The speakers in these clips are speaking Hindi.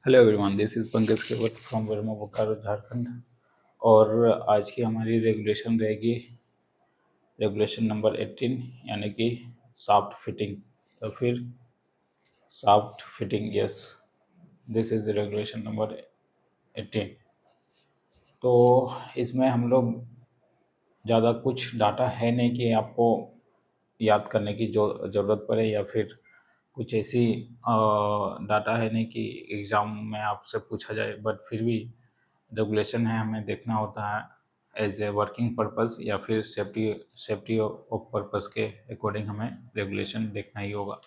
Hello everyone, this is Pankaj Kewat from Verma Bokaro Jharkhand. और आज की हमारी रेगुलेशन रहेगी रेगुलेशन नंबर 18, यानी कि सॉफ्ट फिटिंग। तो फिर soft fitting, yes, this is regulation number 18। तो इसमें हम लोग ज़्यादा कुछ डाटा है नहीं कि आपको याद करने की जो ज़रूरत पड़े, या फिर कुछ ऐसी डाटा है नहीं कि एग्ज़ाम में आपसे पूछा जाए। बट फिर भी रेगुलेशन है, हमें देखना होता है एज ए वर्किंग पर्पस या फिर सेफ्टी ऑफ पर्पस के अकॉर्डिंग हमें रेगुलेशन देखना ही होगा।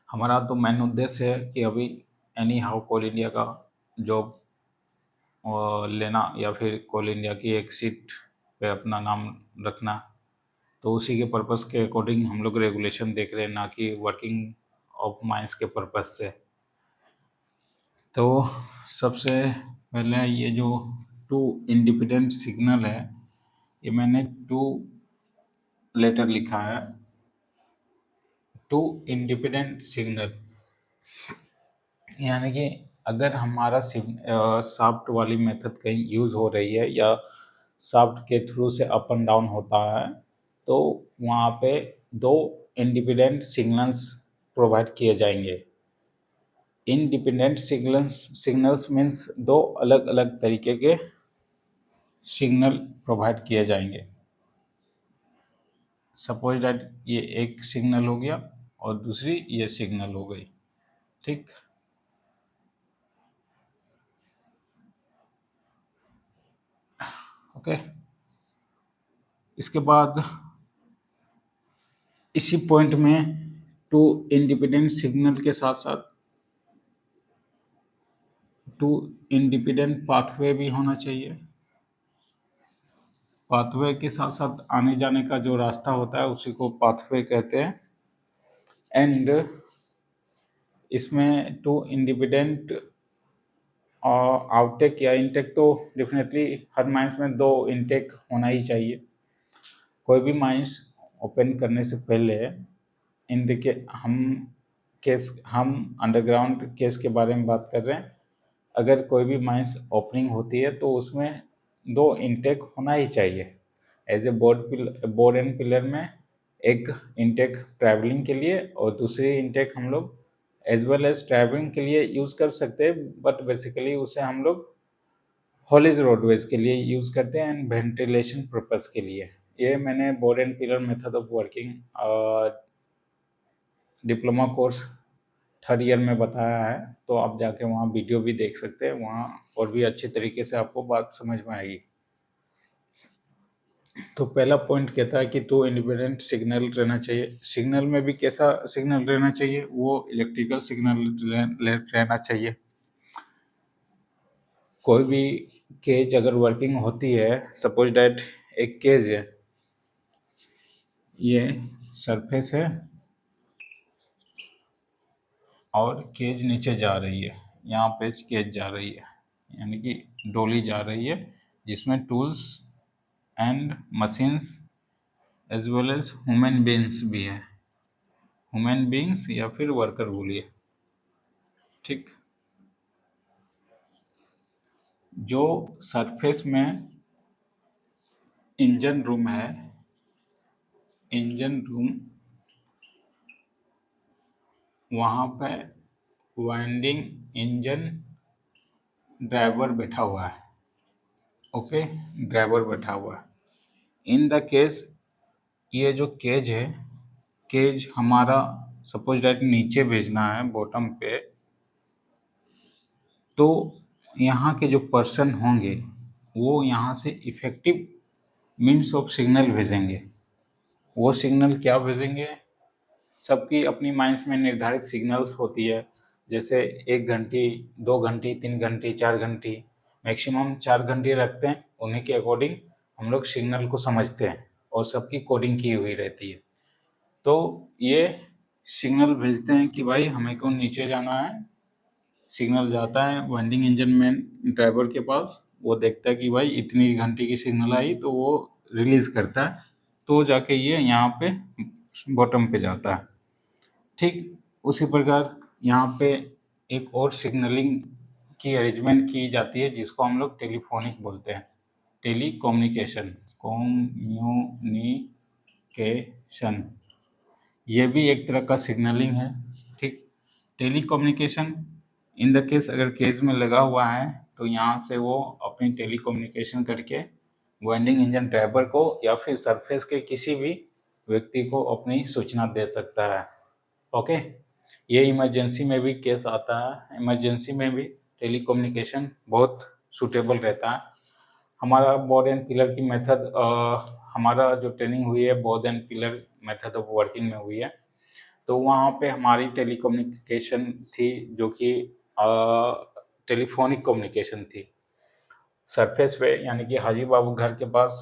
हमारा तो मेन उद्देश्य है कि अभी एनी हाउ कोल इंडिया का जॉब लेना, या फिर कोल इंडिया की एक सीट पे अपना नाम रखना। तो उसी के पर्पस के अकॉर्डिंग हम लोग रेगुलेशन देख रहे हैं, ना कि वर्किंग ऑफ माइंस के पर्पस से। तो सबसे पहले ये जो टू इंडिपेंडेंट सिग्नल है, ये मैंने टू लेटर लिखा है, टू इंडिपेंडेंट सिग्नल। यानी कि अगर हमारा शाफ्ट वाली मेथड कहीं यूज़ हो रही है या शाफ्ट के थ्रू से अप एंड डाउन होता है, तो वहाँ पे दो इंडिपेंडेंट सिग्नल्स प्रोवाइड किए जाएंगे। इंडिपेंडेंट सिग्नल्स मीन्स दो अलग अलग तरीके के सिग्नल प्रोवाइड किए जाएंगे। सपोज दैट ये एक सिग्नल हो गया और दूसरी ये सिग्नल हो गई, ठीक। ओके, इसके बाद इसी पॉइंट में टू इंडिपेंडेंट सिग्नल के साथ साथ टू इंडिपेंडेंट पाथवे भी होना चाहिए। पाथवे के साथ साथ आने जाने का जो रास्ता होता है उसी को पाथवे कहते हैं। एंड इसमें टू इंडिपेंडेंट आउटटेक या इनटेक, तो डेफिनेटली हर माइंस में दो इनटेक होना ही चाहिए। कोई भी माइंस ओपन करने से पहले इन देखिए हम अंडरग्राउंड केस के बारे में बात कर रहे हैं। अगर कोई भी माइंस ओपनिंग होती है तो उसमें दो इनटेक होना ही चाहिए। As a board and pillar में एक इनटेक ट्रैवलिंग के लिए और दूसरी इनटेक हम लोग एज वेल एज ट्रैवलिंग के लिए यूज़ कर सकते हैं, बट बेसिकली उसे हम लोग हॉलेज रोडवेज के लिए यूज़ करते हैं एंड वेंटिलेशन पर्पस के लिए। ये मैंने board and pillar method of working diploma course third year में बताया है, तो आप जाके वहाँ वीडियो भी देख सकते हैं, वहाँ और भी अच्छे तरीके से आपको बात समझ में आएगी। तो पहला पॉइंट कहता है कि दो इंडिपेंडेंट सिग्नल रहना चाहिए। सिग्नल में भी कैसा सिग्नल रहना चाहिए? वो इलेक्ट्रिकल सिग्नल रहना चाहिए। कोई भी केज अगर वर्किंग होती है, सपोज डैट एक केज है, ये सरफेस है और केज नीचे जा रही है, यहाँ पे केज जा रही है, यानी कि डोली जा रही है जिसमें tools and machines as well as human beings भी है। ह्यूमन बींग्स या फिर वर्कर बोलिए, ठीक। जो सरफेस में इंजन रूम है, इंजन रूम, वहाँ पे वाइंडिंग इंजन ड्राइवर बैठा हुआ है। ओके, ड्राइवर बैठा हुआ है। इन द केस ये जो केज है, केज हमारा सपोज दैट नीचे भेजना है बॉटम पे, तो यहाँ के जो पर्सन होंगे वो यहाँ से इफेक्टिव मीन्स ऑफ सिग्नल भेजेंगे। वो सिग्नल क्या भेजेंगे? सबकी अपनी माइंड्स में निर्धारित सिग्नल्स होती है, जैसे 1 घंटी, 2 घंटी, 3 घंटी, 4 घंटी, मैक्सिमम 4 घंटे रखते हैं। उन्हीं के अकॉर्डिंग हम लोग सिग्नल को समझते हैं और सबकी कोडिंग की हुई रहती है। तो ये सिग्नल भेजते हैं कि भाई हमें को नीचे जाना है। सिग्नल जाता है वाइंडिंग इंजन मैन ड्राइवर के पास, वो देखता है कि भाई इतनी घंटे की सिग्नल आई, तो वो रिलीज करता है, तो जाके ये यहाँ पे बॉटम पे जाता है, ठीक। उसी प्रकार यहाँ पे एक और सिग्नलिंग की अरेंजमेंट की जाती है जिसको हम लोग टेलीफोनिक बोलते हैं, टेली कम्युनिकेशन। ये भी एक तरह का सिग्नलिंग है, ठीक। Telecommunication in the case, अगर केज में लगा हुआ है तो यहाँ से वो अपनी टेली कम्युनिकेशन करके वाइंडिंग इंजन ड्राइवर को या फिर सरफेस के किसी भी व्यक्ति को अपनी सूचना दे सकता है। ओके, ये इमरजेंसी में भी केस आता है, इमरजेंसी में भी टेली कम्युनिकेशन बहुत सूटेबल रहता है। हमारा बोर्ड एंड पिलर की मेथड, हमारा जो ट्रेनिंग हुई है board and pillar method of working में हुई है, तो वहाँ पे हमारी टेली कम्युनिकेशन थी जो कि टेलीफोनिक कम्युनिकेशन थी। सरफेस पे यानी कि हाजी बाबू घर के पास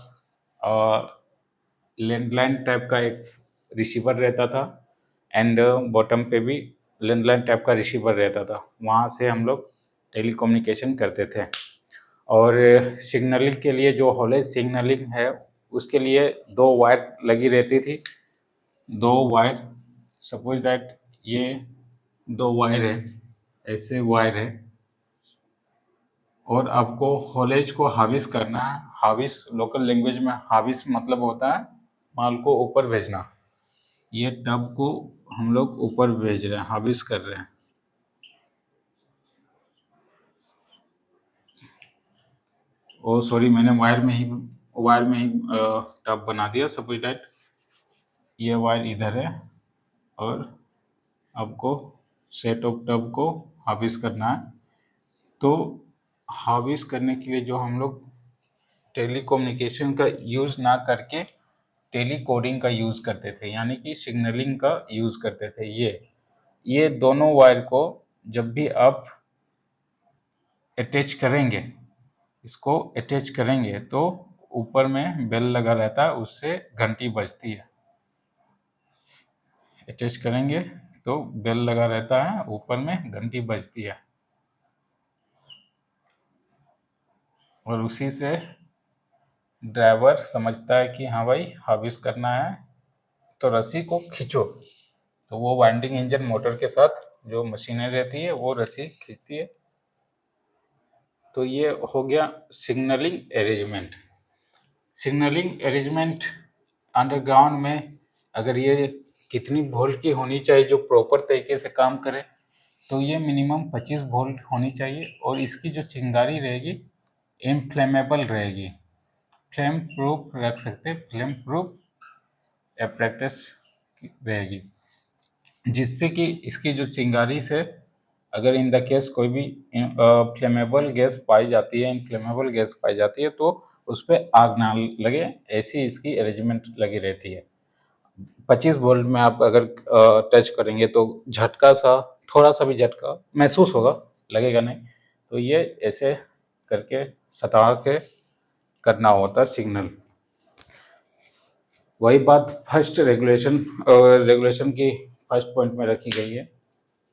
लैंडलाइन टाइप का एक रिसीवर रहता था, एंड बॉटम पे भी लैंडलाइन टाइप का रिसीवर रहता था। वहाँ से हम लोग टेली कम्युनिकेशन करते थे। और सिग्नलिंग के लिए जो हॉलेज सिग्नलिंग है उसके लिए 2 वायर लगी रहती थी, 2 वायर। सपोज दैट ये 2 वायर है, ऐसे वायर है, और आपको हॉलेज को हाविस करना है। हाविस लोकल लैंग्वेज में हाविस मतलब होता है माल को ऊपर भेजना। ये टब को हम लोग ऊपर भेज रहे हैं, हाविस कर रहे हैं। ओ सॉरी, मैंने वायर में ही टब बना दिया। सपोज दैट ये वायर इधर है और आपको सेट ऑफ टब को हाविस करना है। तो हाविस करने के लिए जो हम लोग टेली कम्युनिकेशन का यूज़ ना करके टेली कोडिंग का यूज़ करते थे, यानी कि सिग्नलिंग का यूज़ करते थे। ये दोनों वायर को जब भी आप अटैच करेंगे, इसको अटैच करेंगे तो ऊपर में बेल लगा रहता है, उससे घंटी बजती है। अटैच करेंगे तो बेल लगा रहता है, ऊपर में घंटी बजती है, और उसी से ड्राइवर समझता है कि हाँ भाई हाविस करना है, तो रस्सी को खींचो। तो वो वाइंडिंग इंजन मोटर के साथ जो मशीनें रहती है वो रस्सी खींचती है। तो ये हो गया signalling arrangement. Signalling arrangement underground में अगर ये कितनी वोल्ट की होनी चाहिए जो प्रॉपर तरीके से काम करे, तो ये मिनिमम 25 वोल्ट होनी चाहिए, और इसकी जो चिंगारी रहेगी इनफ्लेमेबल रहेगी। फ्लेम प्रूफ रख सकते हैं, फ्लेम प्रूफ एपरेटस रहेगी, जिससे कि इसकी जो चिंगारी से अगर इन द केस कोई भी फ्लेमेबल गैस पाई जाती है, इनफ्लेमेबल गैस पाई जाती है, तो उस पर आग ना लगे, ऐसी इसकी अरेंजमेंट लगी रहती है। 25 वोल्ट में आप अगर टच करेंगे तो झटका सा, थोड़ा सा भी झटका महसूस होगा, लगेगा नहीं। तो ये ऐसे करके सटा के करना होता है सिग्नल। वही बात फर्स्ट रेगुलेशन की फर्स्ट पॉइंट में रखी गई है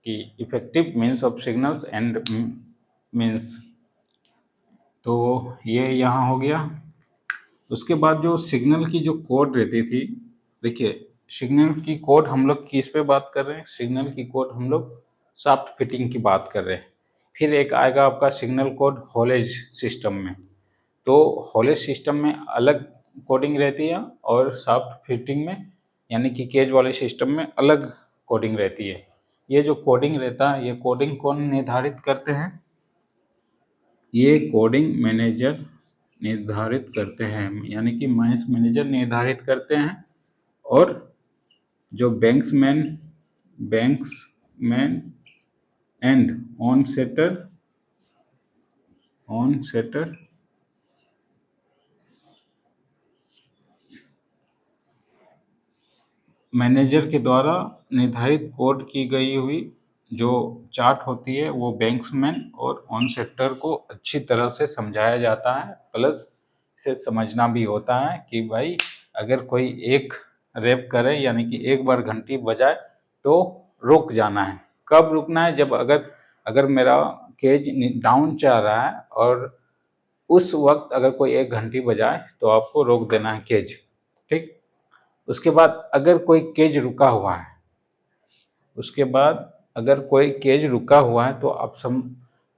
कि effective means of signals and means. तो ये यहाँ हो गया। उसके बाद जो सिग्नल की जो कोड रहती थी, देखिए सिग्नल की कोड हम लोग किस पे बात कर रहे हैं, सिग्नल की कोड हम लोग सॉफ्ट फिटिंग की बात कर रहे हैं। फिर एक आएगा आपका सिग्नल कोड हॉलेज सिस्टम में। तो हॉलेज सिस्टम में अलग कोडिंग रहती है, और सॉफ्ट फिटिंग में यानी कि केज वाले सिस्टम में अलग कोडिंग रहती है। ये जो कोडिंग रहता है, ये कोडिंग कौन निर्धारित करते हैं? ये कोडिंग मैनेजर निर्धारित करते हैं, यानी कि माइंस मैनेजर निर्धारित करते हैं। और जो banksman and onsetter manager के द्वारा निर्धारित कोड की गई हुई जो चार्ट होती है, वो बैंक्समैन और ऑन सेक्टर को अच्छी तरह से समझाया जाता है, प्लस इसे समझना भी होता है कि भाई अगर कोई एक रैप करे यानी कि एक बार घंटी बजाए तो रुक जाना है। कब रुकना है? जब अगर मेरा केज डाउन चल रहा है और उस वक्त अगर कोई एक घंटी बजाए तो आपको रोक देना है केज, ठीक। उसके बाद अगर कोई केज रुका हुआ है, उसके बाद अगर कोई केज रुका हुआ है तो आप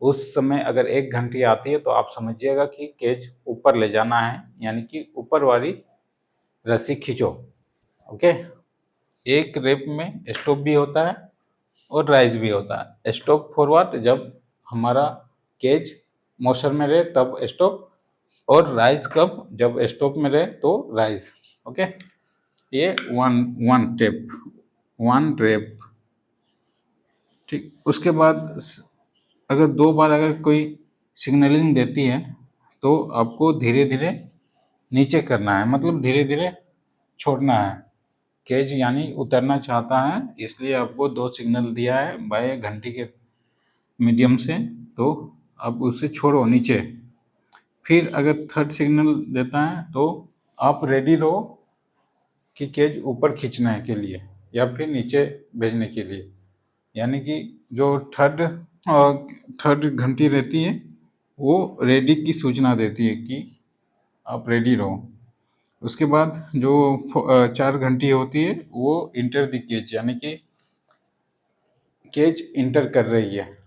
उस समय अगर 1 घंटी आती है तो आप समझिएगा कि केज ऊपर ले जाना है, यानी कि ऊपर वाली रस्सी खींचो। ओके, एक रेप में स्टॉप भी होता है और राइज भी होता है। स्टॉप फॉरवर्ड जब हमारा केज मोशन में रहे तब स्टॉप, और राइज कब, जब स्टॉप में रहे तो राइज। ओके, ये वन रेप। ठीक, उसके बाद अगर 2 बार अगर कोई सिग्नलिंग देती है तो आपको धीरे धीरे नीचे करना है, मतलब धीरे धीरे छोड़ना है। केज यानी उतरना चाहता है, इसलिए आपको 2 सिग्नल दिया है बाय घंटी के मीडियम से, तो अब उसे छोड़ो नीचे। फिर अगर थर्ड सिग्नल देता है तो आप रेडी रहो कि केज ऊपर खींचने के लिए या फिर नीचे भेजने के लिए। यानी कि जो थर्ड घंटी रहती है वो रेडी की सूचना देती है कि आप रेडी रहो। उसके बाद जो 4 घंटी होती है वो इंटर द केज, यानी कि केज इंटर कर रही है।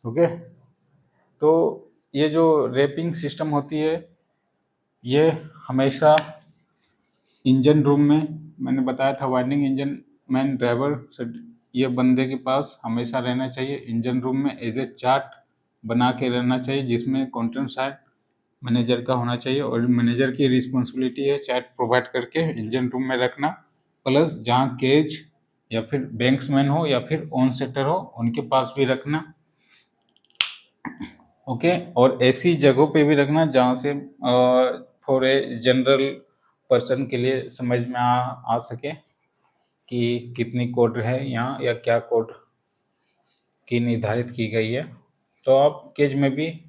ओके, तो ये जो रेपिंग सिस्टम होती है ये हमेशा इंजन रूम में, मैंने बताया था वाइंडिंग इंजन मैन ड्राइवर ये बंदे के पास हमेशा रहना चाहिए। इंजन रूम में एज ए चार्ट बना के रहना चाहिए जिसमें कंट्रोल साइड मैनेजर का होना चाहिए, और मैनेजर की रिस्पॉन्सिबिलिटी है चार्ट प्रोवाइड करके इंजन रूम में रखना। प्लस जहाँ केज या फिर बैंक्समैन हो या फिर ऑन सेटर हो उनके पास भी रखना। ओके, और ऐसी जगहों पे भी रखना जहाँ से फॉर ए जनरल पर्सन के लिए समझ में आ सके कि कितनी कोड है यहाँ या क्या कोड की निर्धारित की गई है। तो आप केज में भी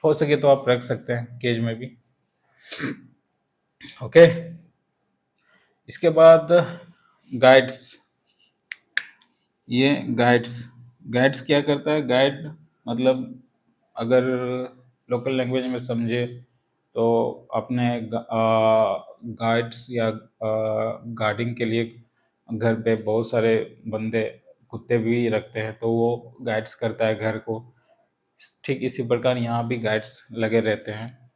हो सके तो आप रख सकते हैं, केज में भी। ओके, इसके बाद गाइड्स। ये गाइड्स क्या करता है? गाइड मतलब अगर लोकल लैंग्वेज में समझे तो अपने गाइड्स या गार्डिंग के लिए घर पे बहुत सारे बंदे कुत्ते भी रखते हैं, तो वो गाइड्स करता है घर को। ठीक इसी प्रकार यहाँ भी गाइड्स लगे रहते हैं।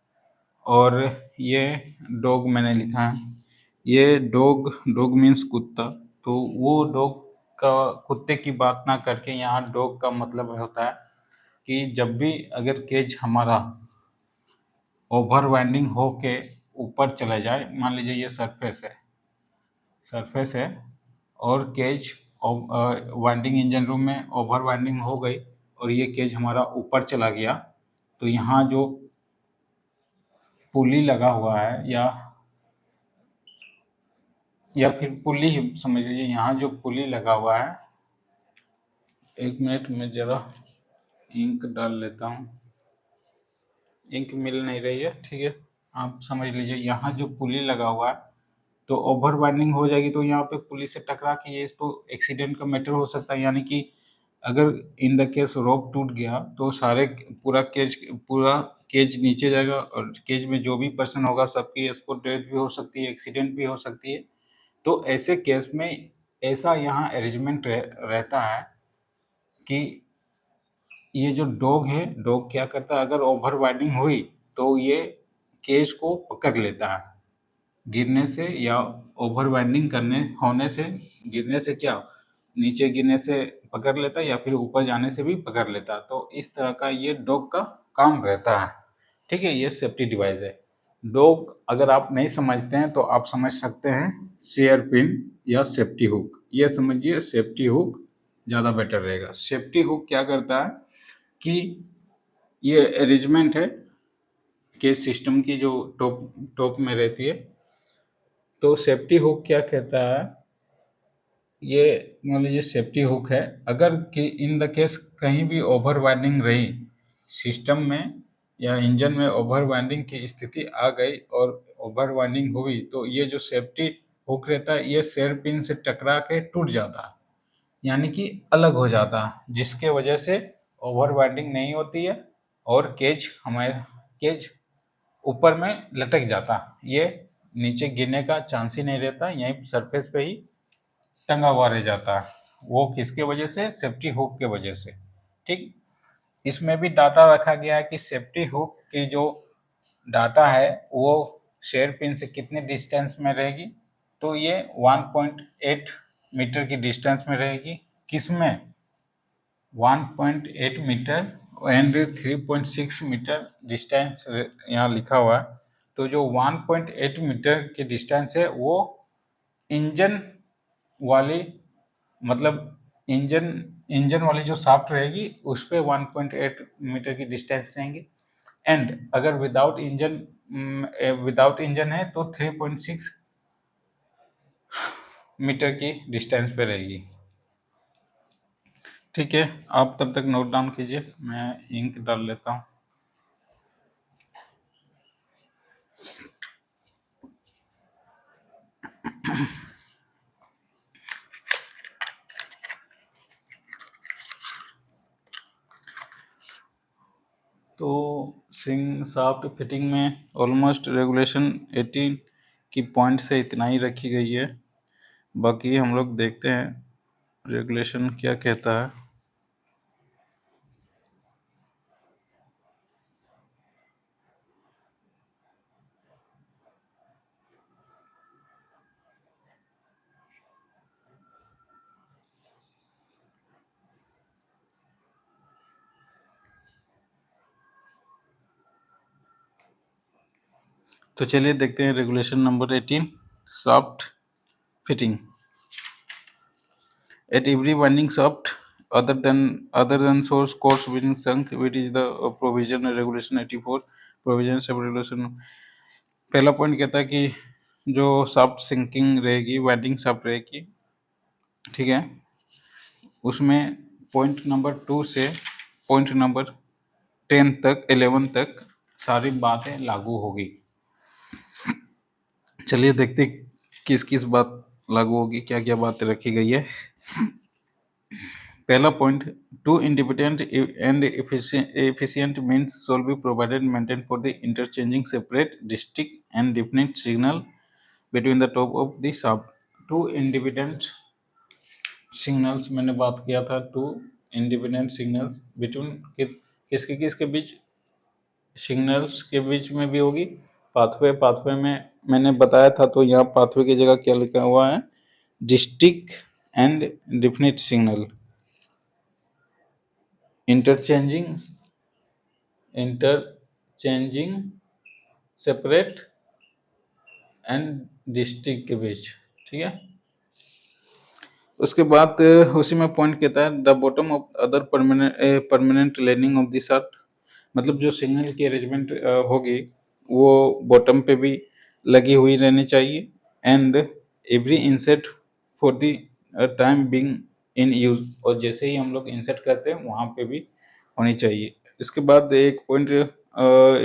और ये डॉग मैंने लिखा है, ये डॉग मीन्स कुत्ता, तो वो डॉग का कुत्ते की बात ना करके यहाँ डॉग का मतलब होता है कि जब भी अगर केज हमारा ओवर वाइंडिंग हो के ऊपर चला जाए, मान लीजिए ये सरफेस है और केज वाइंडिंग इंजन रूम में ओवर वाइंडिंग हो गई और ये केज हमारा ऊपर चला गया, तो यहाँ जो पुली लगा हुआ है या फिर पुली ही समझ लीजिए, यहाँ जो पुली लगा हुआ है, 1 मिनट में ज़रा इंक डाल लेता हूँ, इंक मिल नहीं रही है। ठीक है, आप समझ लीजिए यहाँ जो पुली लगा हुआ है तो ओवर वाइंडिंग हो जाएगी तो यहाँ पे पुलिस से टकरा के ये तो एक्सीडेंट का मैटर हो सकता है। यानी कि अगर इन द केस रोप टूट गया तो पूरा केज नीचे जाएगा और केज में जो भी पर्सन होगा सबकी स्पॉट डेथ भी हो सकती है, एक्सीडेंट भी हो सकती है। तो ऐसे केस में ऐसा यहाँ अरेंजमेंट रहता है कि ये जो डॉग क्या करता है, अगर ओवर वाइंडिंग हुई तो ये केज को पकड़ लेता है गिरने से, या ओवर वाइंडिंग होने से, गिरने से क्या, नीचे गिरने से पकड़ लेता है या फिर ऊपर जाने से भी पकड़ लेता है। तो इस तरह का ये डॉग का काम रहता है। ठीक है, ये सेफ्टी डिवाइस है। डॉग अगर आप नहीं समझते हैं तो आप समझ सकते हैं शेयर पिन या सेफ्टी हुक। ये समझिए सेफ्टी हुक ज़्यादा बेटर रहेगा। सेफ्टी हुक क्या करता है कि ये अरेंजमेंट है कि सिस्टम की जो टॉप में रहती है, तो सेफ्टी हुक क्या कहता है, ये मान लीजिए सेफ्टी हुक है, अगर कि इन द केस कहीं भी ओवर वाइंडिंग रही सिस्टम में या इंजन में, ओवर वाइंडिंग की स्थिति आ गई और ओवर वाइंडिंग हुई, तो ये जो सेफ्टी हुक रहता है ये शेयर पिन से टकरा के टूट जाता है, यानी कि अलग हो जाता है, जिसके वजह से ओवर वाइंडिंग नहीं होती है और केज ऊपर में लटक जाता, ये नीचे गिरने का चांस ही नहीं रहता, यहीं सरफेस पे ही टंगा हुआ रह जाता है। वो किसके वजह से? सेफ्टी हुक के वजह से। ठीक, इसमें भी डाटा रखा गया है कि सेफ्टी हुक की जो डाटा है वो शेयर पिन से कितने डिस्टेंस में रहेगी, तो ये 1.8 मीटर की डिस्टेंस में रहेगी। किसमें? 1.8 मीटर एंड 3.6 मीटर डिस्टेंस यहाँ लिखा हुआ है। तो जो 1.8 मीटर की डिस्टेंस है वो इंजन वाली, मतलब इंजन इंजन वाली जो शाफ्ट रहेगी उस पे 1.8 मीटर की डिस्टेंस रहेंगी। एंड अगर विदाउट इंजन है तो 3.6 मीटर की डिस्टेंस पे रहेगी। ठीक है, आप तब तक नोट डाउन कीजिए, मैं इंक डाल लेता हूँ। तो सिंग शाफ्ट फिटिंग में ऑलमोस्ट रेगुलेशन 18 की पॉइंट से इतना ही रखी गई है। बाकी हम लोग देखते हैं रेगुलेशन क्या कहता है। तो चलिए देखते हैं regulation number 18 shaft fitting. At every winding shaft other than source course being sunk, which is the provision regulation 84 provision सब regulation। पहला पॉइंट कहता है कि जो शाफ्ट सिंकिंग रहेगी, वाइंडिंग शाफ्ट रहेगी, ठीक है, उसमें पॉइंट नंबर 2 से पॉइंट नंबर 10 तक 11 तक सारी बातें लागू होगी। चलिए देखते किस किस बात लागू होगी, क्या क्या बातें रखी गई है। पहला point, two independent and efficient means shall be provided maintained for the interchanging separate distinct and definite signal between the top of the shaft। Two independent signals मैंने बात किया था, टू इंडिपेंडेंट सिग्नल्स बिटवीन किसके किसके बीच? सिग्नल्स के बीच में भी होगी। पाथवे में मैंने बताया था, तो यहाँ पाथवे की जगह क्या लिखा हुआ है? Distinct and definite signal. Interchanging separate and distinct के बीच, ठीक है। उसके बाद उसी में पॉइंट कहता है the bottom of other permanent lining of the shaft, मतलब जो सिग्नल की अरेंजमेंट होगी वो बॉटम पे भी लगी हुई रहनी चाहिए। And every insert for the time being in use, और जैसे ही हम लोग इंसर्ट करते हैं वहाँ पे भी होनी चाहिए। इसके बाद एक पॉइंट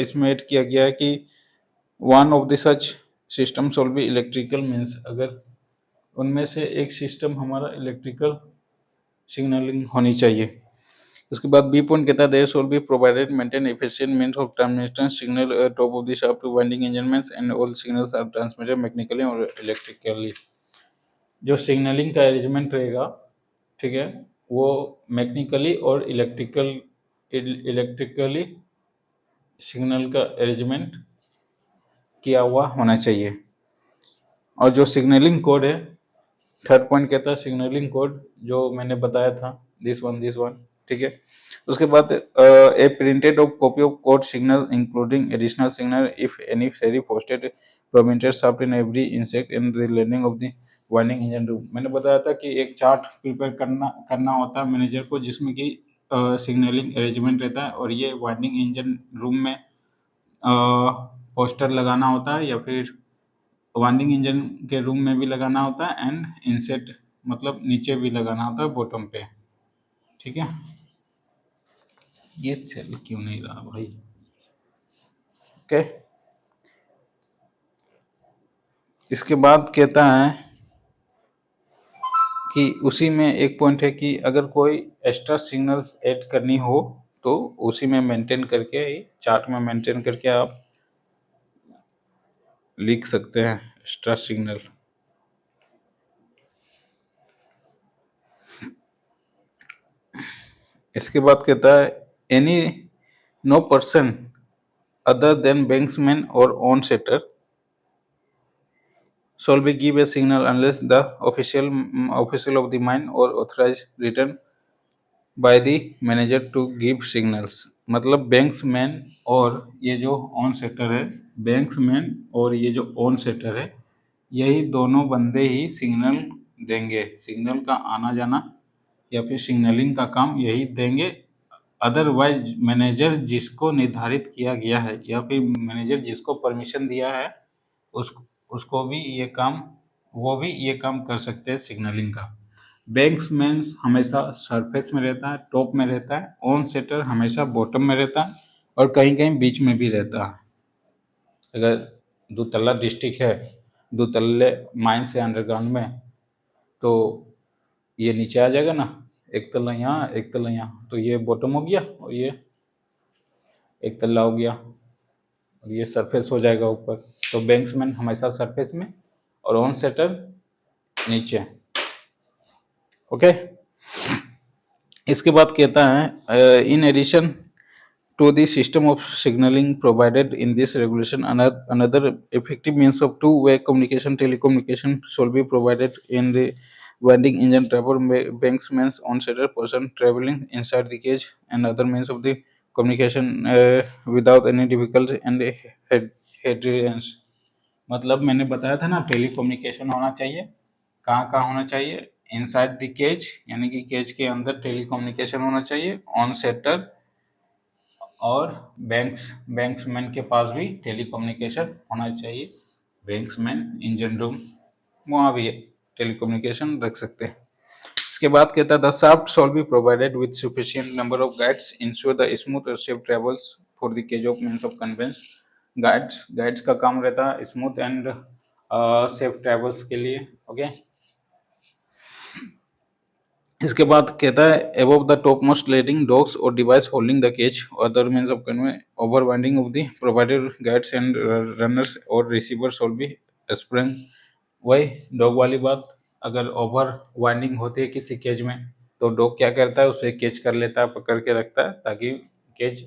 इसमें ऐड किया गया है कि one of the such system shawl B electrical means, अगर उनमें से एक सिस्टम हमारा इलेक्ट्रिकल सिग्नलिंग होनी चाहिए। उसके बाद बी पॉइंट कहता है there shall be provided maintain efficient means of transmission signal top of the shaft to winding enginemen and all signals are transmitted mechanically or electrically. जो सिग्नलिंग का अरेंजमेंट रहेगा, ठीक है, वो मैकेनिकली और इलेक्ट्रिकली सिग्नल का अरेंजमेंट किया हुआ होना चाहिए। और जो सिग्नलिंग कोड है, थर्ड पॉइंट कहता है सिग्नलिंग कोड जो मैंने बताया था, दिस वन, ठीक है। उसके बाद a printed of copy of code signal including additional signal if any shall be posted prominently shaft in every inset in the landing of the winding engine room. मैंने बताया था कि एक चार्ट प्रिपेयर करना होता है मैनेजर को, जिसमें कि सिग्नलिंग अरेंजमेंट रहता है, और ये वाइंडिंग इंजन रूम में पोस्टर लगाना होता है, या फिर वाइंडिंग इंजन के रूम में भी लगाना होता है, एंड इनसेट मतलब नीचे भी लगाना होता है बॉटम पे, ठीक है। ये चल क्यों नहीं रहा भाई? ओके, इसके बाद कहता है कि उसी में एक पॉइंट है कि अगर कोई एक्स्ट्रा सिग्नल्स ऐड करनी हो तो उसी में मेंटेन करके, चार्ट में मेंटेन करके आप लिख सकते हैं एक्स्ट्रा सिग्नल। इसके बाद कहता है any no person other than banksman or onsetter shall be give a signal unless the official of the mine or authorized written by the manager to give signals। मतलब बैंक्समैन और ये जो ऑन सेटर है, बैंक्समैन और ये जो ऑन सेटर है, यही दोनों बंदे ही सिग्नल देंगे। सिग्नल का आना जाना या फिर सिग्नलिंग का काम यही देंगे। अदरवाइज मैनेजर जिसको निर्धारित किया गया है या फिर मैनेजर जिसको परमिशन दिया है उस उसको भी ये काम वो भी ये काम कर सकते हैं सिग्नलिंग का। बैंक्समैन हमेशा सरफेस में रहता है, टॉप में रहता है। ऑन सेटर हमेशा बॉटम में रहता है और कहीं कहीं बीच में भी रहता है। अगर दो तल्ला डिस्ट्रिक्ट है, दो तल्ले माइन से अंडरग्राउंड में, तो ये नीचे आ जाएगा ना, एक तल्ला यहाँ एक तल्ला यहाँ, तो ये बॉटम हो गया और ये एक तल्ला हो गया और ये सरफेस हो जाएगा ऊपर। तो बैंक्समैन हमेशा सरफेस में और ऑन सेटर नीचे। ओके। इसके बाद कहता है in addition to the system of signaling provided in this regulation, another effective means of two-way communication, telecommunication, shall be provided in the winding engine driver, banksman, on-setter person traveling inside the cage, and other means of the communication without any difficulty and hindrance। मतलब मैंने बताया था ना, टेलीकम्युनिकेशन होना चाहिए। कहाँ कहाँ होना चाहिए? इनसाइड द केज, यानी कि केज के अंदर टेलीकम्युनिकेशन होना चाहिए। ऑन सेटर और बैंक्समैन के पास भी टेलीकम्युनिकेशन होना चाहिए। बैंक्समैन इंजन रूम, वहाँ भी टेलीकम्युनिकेशन रख सकते हैं। इसके बाद कहता है the shaft shall be provided with sufficient number of guides ensure the smooth और safe travels for the cage of means of conveyance. Guides का काम रहता है स्मूथ एंड सेफ ट्रेवल्स के लिए। ओके। इसके बाद कहता है above the topmost lading dogs or device holding the cage or other means of convey over winding of the provided guides and runners or receivers shall be sprung। वही डॉग वाली बात, अगर ओवर वाइंडिंग होती है किसी केज में तो डॉग क्या करता है, उसे केच कर लेता है, पकड़ के रखता है ताकि केज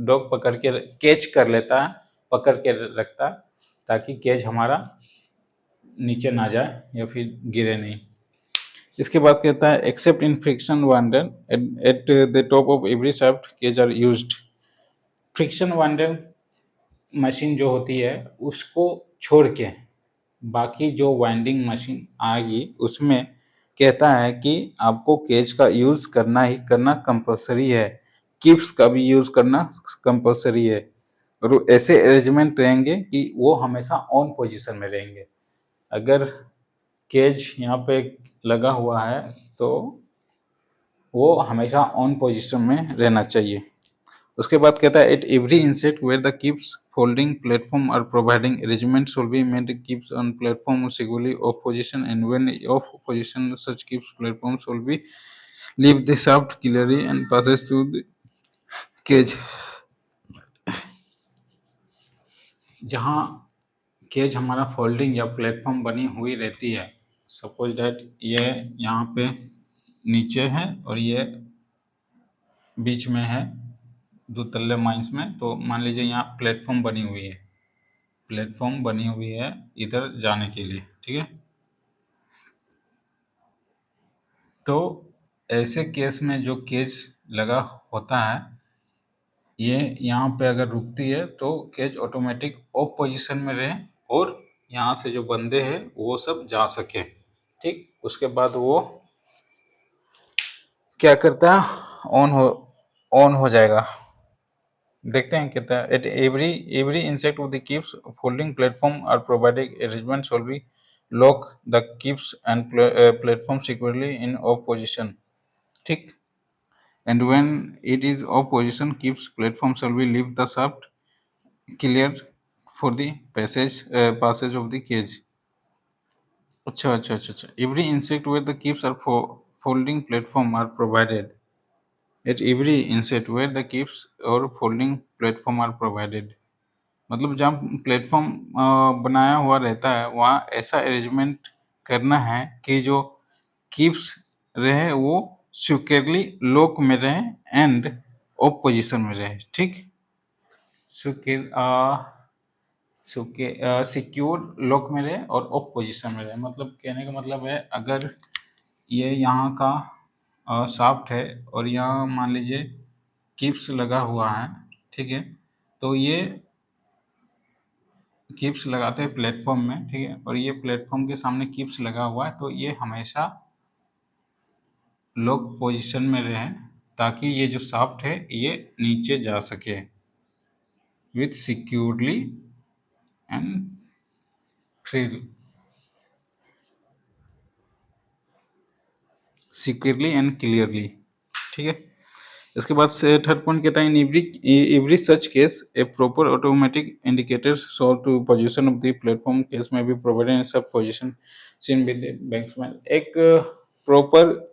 डॉग पकड़ के केच कर लेता है, पकड़ के रखता है ताकि केज हमारा नीचे ना जाए या फिर गिरे नहीं। इसके बाद कहता है except in friction winder at the top of every shaft cage are used. Friction winder machine जो होती है उसको छोड़ के बाकी जो वाइंडिंग मशीन आएगी उसमें कहता है कि आपको केज का यूज करना ही करना कंपलसरी है, किप्स का भी यूज करना कंपलसरी है और ऐसे अरेंजमेंट रहेंगे कि वो हमेशा ऑन पोजीशन में रहेंगे। अगर केज यहाँ पे लगा हुआ है तो वो हमेशा ऑन पोजीशन में रहना चाहिए। उसके बाद कहता है at every inset where the keeps folding platform are providing arrangement should be made keeps on platform securely off position and when off position such keeps platform should be leave the shaft clearly and passes through the cage. जहाँ केज हमारा फोल्डिंग या प्लेटफॉर्म बनी हुई रहती है, सपोज दैट ये यहाँ पे नीचे है और ये बीच में है दो तल्ले माइंस में, तो मान लीजिए यहाँ प्लेटफॉर्म बनी हुई है, प्लेटफॉर्म बनी हुई है इधर जाने के लिए, ठीक है। तो ऐसे केस में जो केज लगा होता है ये यहाँ पे अगर रुकती है तो केज ऑटोमेटिक ऑफ पोजीशन में रहे और यहाँ से जो बंदे हैं वो सब जा सके, ठीक। उसके बाद वो क्या करता है, ऑन हो जाएगा। देखते हैं कहता है at every inset of the keeps folding platform are providing arrangement shall be lock the keeps and platform securely in off position, ठीक। And when it is off position keeps platform shall be leave the shaft clear for the passage of the cage. अच्छा अच्छा अच्छा अच्छा, every inset where the keeps are folding platform are provided at every inset where the keeps or folding platform are provided. मतलब जहाँ प्लेटफॉर्म बनाया हुआ रहता है वहाँ ऐसा अरेंजमेंट करना है कि जो कीप्स रहे वो सिक्योरली लॉक में रहे एंड ऑफ पोजीशन में रहे। ठीक, सिक्योर लॉक में रहे और ऑफ पोजीशन में रहे, मतलब कहने का मतलब है अगर ये यहाँ का शाफ्ट है और यहाँ मान लीजिए किप्स लगा हुआ है, ठीक है, तो ये किप्स लगाते हैं प्लेटफॉर्म में, ठीक है, और ये प्लेटफॉर्म के सामने किप्स लगा हुआ है, तो ये हमेशा लॉक पोजीशन में रहे ताकि ये जो शाफ्ट है ये नीचे जा सके with securely and freely, securely and clearly. ठीक है, इसके बाद से थर्ड पॉइंट कहता है in every such case a proper automatic indicator show to position of the platform case में भी प्रोवाइडेड इन सब position seen with the banksman. एक प्रॉपर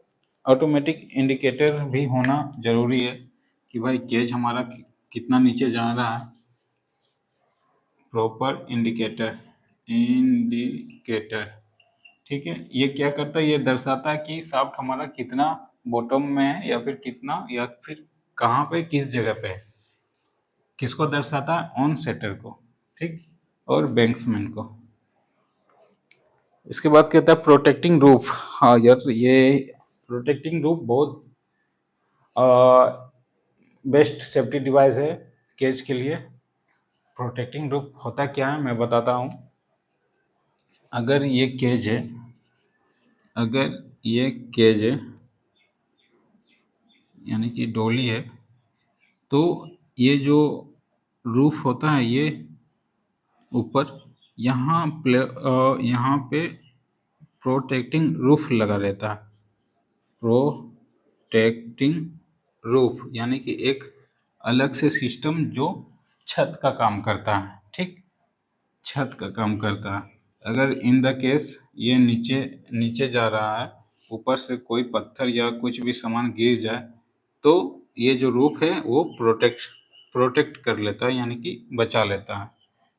ऑटोमेटिक इंडिकेटर भी होना जरूरी है कि भाई केज हमारा कितना नीचे जा रहा है। प्रॉपर इंडिकेटर, ठीक है, ये क्या करता है, ये दर्शाता है कि शाफ्ट हमारा कितना बॉटम में है या फिर कितना, या फिर कहाँ पे, किस जगह पे है। किसको दर्शाता है, ऑन सेटर को, ठीक, और बैंक्समैन को। इसके बाद कहता है प्रोटेक्टिंग रूफ। हाँ यार, ये प्रोटेक्टिंग रूफ बहुत बेस्ट सेफ्टी डिवाइस है केज के लिए। प्रोटेक्टिंग रूफ होता क्या है मैं बताता हूँ। अगर ये केज है, अगर ये केज है यानी कि डोली है, तो ये जो रूफ होता है ये ऊपर यहाँ पे प्रोटेक्टिंग रूफ लगा रहता है। प्रोटेक्टिंग रूफ यानी कि एक अलग से सिस्टम जो छत का काम करता है, ठीक, छत का काम करता है। अगर इन द केस ये नीचे नीचे जा रहा है, ऊपर से कोई पत्थर या कुछ भी सामान गिर जाए, तो ये जो रूफ है वो प्रोटेक्ट कर लेता है यानी कि बचा लेता है,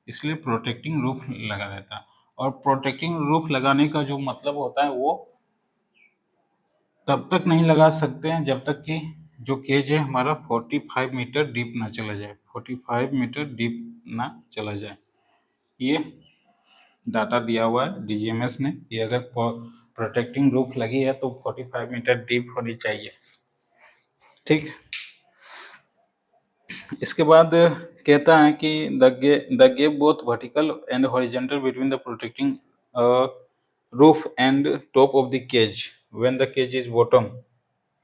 इसलिए प्रोटेक्टिंग रूफ लगा रहता है। और प्रोटेक्टिंग रूफ लगाने का जो मतलब होता है वो तब तक नहीं लगा सकते हैं जब तक कि जो केज है हमारा 45 मीटर डीप ना चला जाए, 45 मीटर डीप ना चला जाए। ये डाटा दिया हुआ है डीजीएमएस ने कि अगर प्रोटेक्टिंग रूफ लगी है तो 45 मीटर डीप होनी चाहिए। ठीक, इसके बाद कहता है कि the gap both vertical and horizontal between the protecting roof and top of the cage when the cage is bottom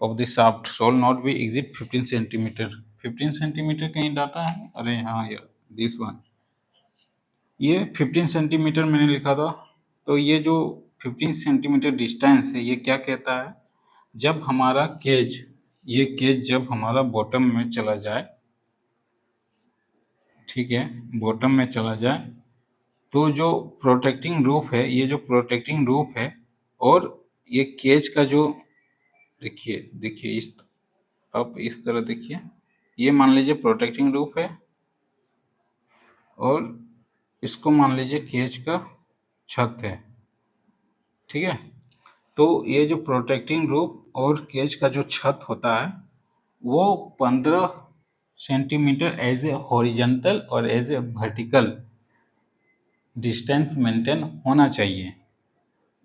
of the shaft shall not be exceed 15 centimetre. 15 centimetre कहीं डाटा है, अरे हाँ यार दिस वन, ये 15 सेंटीमीटर मैंने लिखा था। तो ये जो 15 सेंटीमीटर डिस्टेंस है ये क्या कहता है, जब हमारा केज, ये केज जब हमारा बॉटम में चला जाए, ठीक है, बॉटम में चला जाए, तो जो प्रोटेक्टिंग रूफ है, ये जो प्रोटेक्टिंग रूफ है और ये केज का जो, देखिए देखिए इस, अब इस तरह देखिए, ये मान लीजिए प्रोटेक्टिंग रूफ है और इसको मान लीजिए केज का छत है, ठीक है। तो ये जो प्रोटेक्टिंग रूफ और केज का जो छत होता है वो 15 सेंटीमीटर एज ए हॉरिजॉन्टल और as a vertical distance maintain होना चाहिए।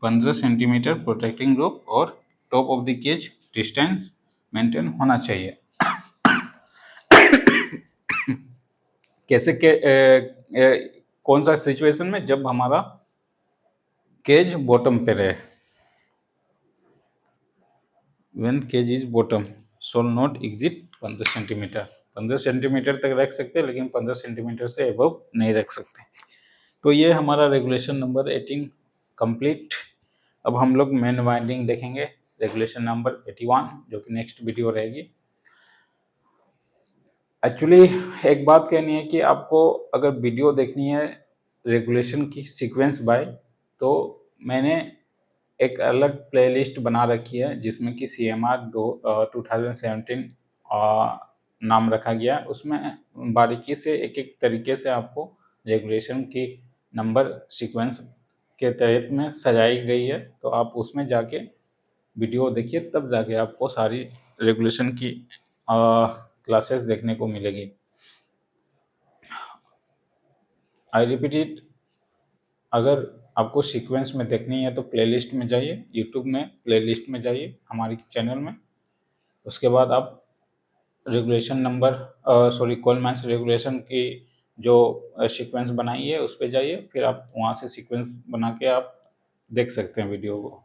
15 सेंटीमीटर प्रोटेक्टिंग रूफ और top of the cage distance maintain होना चाहिए। कैसे के कौन सा सिचुएशन में, जब हमारा केज बॉटम पे रहे, when cage is bottom shall not exceed 15 centimetre. 15 centimetre तक रख सकते हैं लेकिन 15 सेंटीमीटर से एबव नहीं रख सकते। तो ये हमारा रेगुलेशन नंबर 18 कंप्लीट। अब हम लोग मेन वाइंडिंग देखेंगे, रेगुलेशन नंबर 81 जो कि नेक्स्ट वीडियो रहेगी। एक्चुअली एक बात कहनी है कि आपको अगर वीडियो देखनी है रेगुलेशन की सीक्वेंस बाय, तो मैंने एक अलग प्लेलिस्ट बना रखी है जिसमें कि CMR 2017 नाम रखा गया। उसमें बारीकी से एक एक तरीके से आपको रेगुलेशन की नंबर सीक्वेंस के तहत में सजाई गई है, तो आप उसमें जाके वीडियो देखिए, तब जाके आपको सारी रेगुलेशन की क्लासेस देखने को मिलेगी। आई रिपीट इट, अगर आपको सीक्वेंस में देखनी है तो प्लेलिस्ट में जाइए, यूट्यूब में प्लेलिस्ट में जाइए हमारे चैनल में। उसके बाद आप रेगुलेशन नंबर कोलमैन्स रेगुलेशन की जो सीक्वेंस बनाई है उस पर जाइए, फिर आप वहाँ से सीक्वेंस बना के आप देख सकते हैं वीडियो को।